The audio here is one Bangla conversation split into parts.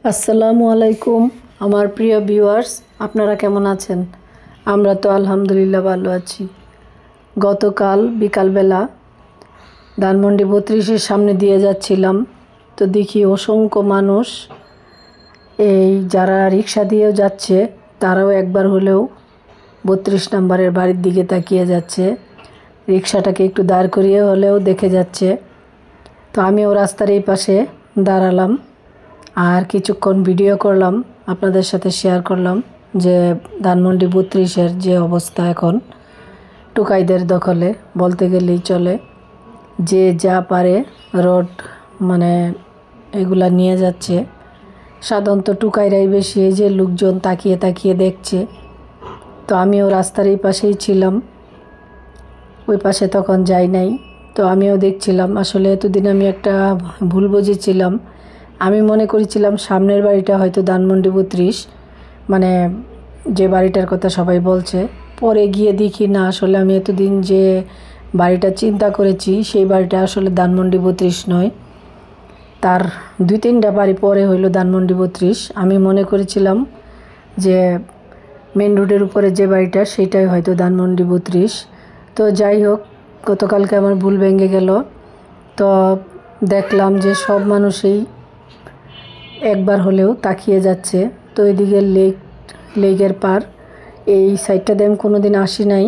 আসসালামু আলাইকুম আমার প্রিয় ভিউয়ার্স, আপনারা কেমন আছেন? আমরা তো আলহামদুলিল্লাহ ভালো আছি। গতকাল বিকালবেলা ধানমন্ডি 32-এর সামনে দিয়ে যাচ্ছিলাম, তো দেখি অসংখ্য মানুষ এই যারা রিক্সা দিয়েও যাচ্ছে তারাও একবার হলেও 32 নম্বরের বাড়ির দিকে তাকিয়ে যাচ্ছে, রিক্সাটাকে একটু দাঁড় করিয়ে হলেও দেখে যাচ্ছে। তো আমিও রাস্তার এই পাশে দাঁড়ালাম আর কিছুক্ষণ ভিডিও করলাম, আপনাদের সাথে শেয়ার করলাম যে ধানমন্ডি 32-এর যে অবস্থা এখন টুকাইদের দখলে বলতে গেলেই চলে। যে যা পারে রড এগুলা নিয়ে যাচ্ছে। সাধারণত টুকাইরাই বেশি, এই যে লোকজন তাকিয়ে তাকিয়ে দেখছে। তো আমিও রাস্তার এই পাশেই ছিলাম, ওই পাশে তখন যাই নাই। তো আমিও দেখছিলাম। আসলে এতদিন আমি একটা ভুল বুঝেছিলাম, আমি মনে করেছিলাম সামনের বাড়িটা হয়তো ধানমন্ডি 32, যে বাড়িটার কথা সবাই বলছে। পরে গিয়ে দেখি না, আসলে আমি এতদিন যে বাড়িটা চিন্তা করেছি সেই বাড়িটা আসলে ধানমন্ডি 32 নয়, তার 2-3টা বাড়ি পরে হইলো ধানমন্ডি 32। আমি মনে করেছিলাম যে মেন রোডের উপরে যে বাড়িটা সেটাই হয়তো ধানমন্ডি 32। তো যাই হোক, গতকালকে আমার ভুল ভেঙে গেল। তো দেখলাম যে সব মানুষই একবার হলেও তাকিয়ে যাচ্ছে। তো এদিকে লেকের পার, এই সাইডটাতে আমি কোনো দিন আসি নাই।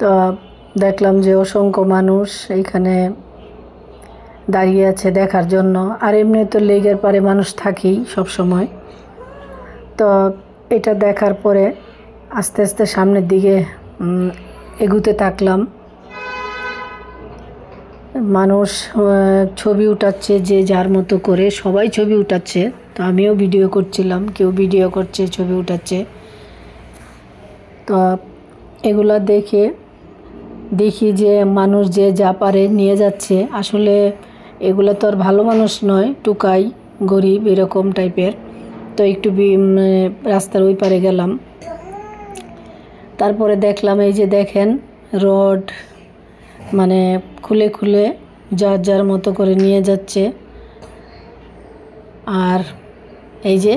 তো দেখলাম যে অসংখ্য মানুষ এইখানে দাঁড়িয়ে আছে দেখার জন্য। আর এমনি তো লেকের পারে মানুষ থাকেই সব সময়। তো এটা দেখার পরে আস্তে আস্তে সামনের দিকে এগুতে থাকলাম। মানুষ ছবি উঠাচ্ছে যে যার মতো করে, সবাই ছবি উঠাচ্ছে। তো আমিও ভিডিও করছিলাম, কেউ ভিডিও করছে, ছবি উঠাচ্ছে। তো এগুলা দেখি যে মানুষ যে যা পারে নিয়ে যাচ্ছে। আসলে এগুলো তো আর ভালো মানুষ নয়, টুকাই গরিব এরকম টাইপের। তো একটু রাস্তার ওই পারে গেলাম, তারপরে দেখলাম এই যে দেখেন রড খুলে খুলে যার যার মতো করে নিয়ে যাচ্ছে। আর এই যে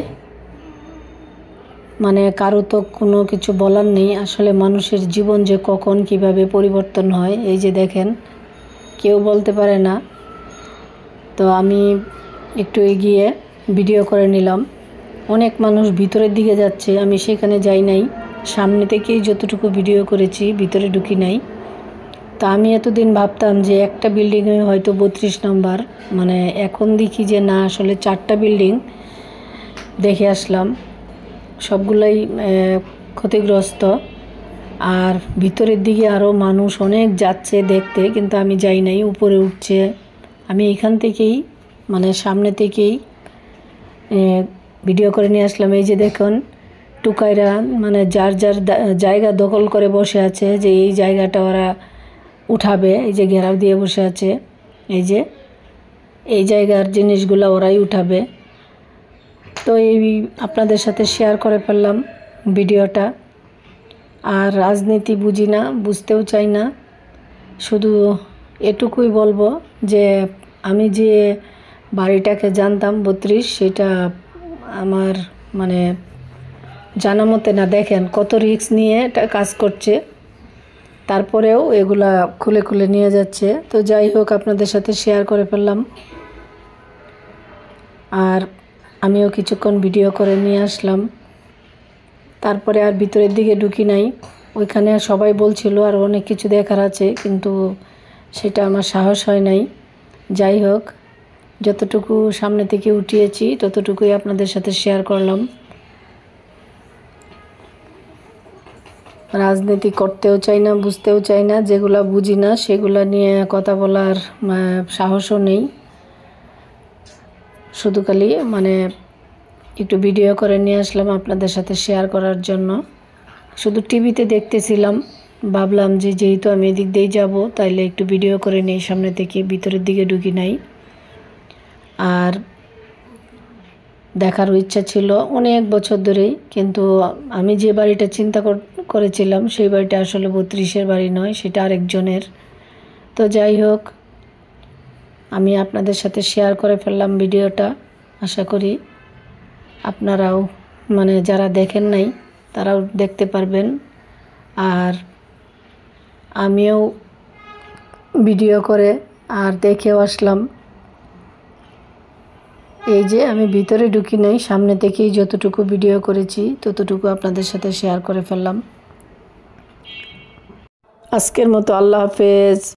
কারো তো কোনো কিছু বলার নেই। আসলে মানুষের জীবন যে কখন কিভাবে পরিবর্তন হয়, এই যে দেখেন, কেউ বলতে পারে না। তো আমি একটু এগিয়ে ভিডিও করে নিলাম। অনেক মানুষ ভিতরের দিকে যাচ্ছে, আমি সেখানে যাই নাই, সামনে থেকেই যতটুকু ভিডিও করেছি, ভিতরে ঢুকি নাই। তা আমি এতদিন ভাবতাম যে একটা বিল্ডিংয়ে হয়তো 32 নম্বর, এখন দেখি যে না, আসলে 4টা বিল্ডিং দেখে আসলাম, সবগুলোই ক্ষতিগ্রস্ত। আর ভিতরের দিকে আরও মানুষ অনেক যাচ্ছে দেখতে, কিন্তু আমি যাই নাই, উপরে উঠছে। আমি এখান থেকেই সামনে থেকেই ভিডিও করে নিয়ে আসলাম। এই যে দেখুন টুকাইরা যার যার জায়গা দখল করে বসে আছে, যে এই জায়গাটা ওরা উঠাবে। এই যে ঘেরাও দিয়ে বসে আছে, এই যে এই জায়গার জিনিসগুলো ওরাই উঠাবে। তো এই আপনাদের সাথে শেয়ার করে ফেললাম ভিডিওটা। আর রাজনীতি বুঝি না, বুঝতেও চাই না, শুধু এটুকুই বলবো যে আমি যে বাড়িটাকে জানতাম 32, সেটা আমার জানা মতে না। দেখেন কত রিস্ক নিয়ে এটা কাজ করছে, তারপরেও এগুলা খুলে খুলে নিয়ে যাচ্ছে। তো যাই হোক, আপনাদের সাথে শেয়ার করে ফেললাম। আর আমিও কিছুক্ষণ ভিডিও করে নিয়ে আসলাম, তারপরে আর ভিতরের দিকে ঢুকি নাই। ওইখানে সবাই বলছিল আর অনেক কিছু দেখার আছে, কিন্তু সেটা আমার সাহস হয় নাই। যাই হোক, যতটুকু সামনে থেকে উঠিয়েছি ততটুকুই আপনাদের সাথে শেয়ার করলাম। রাজনীতি করতেও চাই না, বুঝতেও চাই না, যেগুলো বুঝি না সেগুলো নিয়ে কথা বলার সাহসও নেই। শুধু খালি একটু ভিডিও করে নিয়ে আসলাম আপনাদের সাথে শেয়ার করার জন্য। শুধু টিভিতে দেখতেছিলাম, ভাবলাম যে যেহেতু আমি এদিক দিয়েই যাবো, তাইলে একটু ভিডিও করে নিই সামনে থেকে, ভিতরের দিকে ঢুকি নাই। আর দেখারও ইচ্ছা ছিল অনেক বছর ধরেই, কিন্তু আমি যে বাড়িটা চিন্তা করেছিলাম সেই বাড়িটা আসলে 32-এর বাড়ি নয়, সেটা আরেকজনের। তো যাই হোক, আমি আপনাদের সাথে শেয়ার করে ফেললাম ভিডিওটা। আশা করি আপনারাও মানে যারা দেখেন নাই তারাও দেখতে পারবেন। আর আমিও ভিডিও করে আর দেখেও আসলাম। এই যে আমি ভিতরে ঢুকি নাই, সামনে থেকেই যতটুকু ভিডিও করেছি ততটুকু আপনাদের সাথে শেয়ার করে ফেললাম। আজকের মতো আল্লাহ হাফেজ।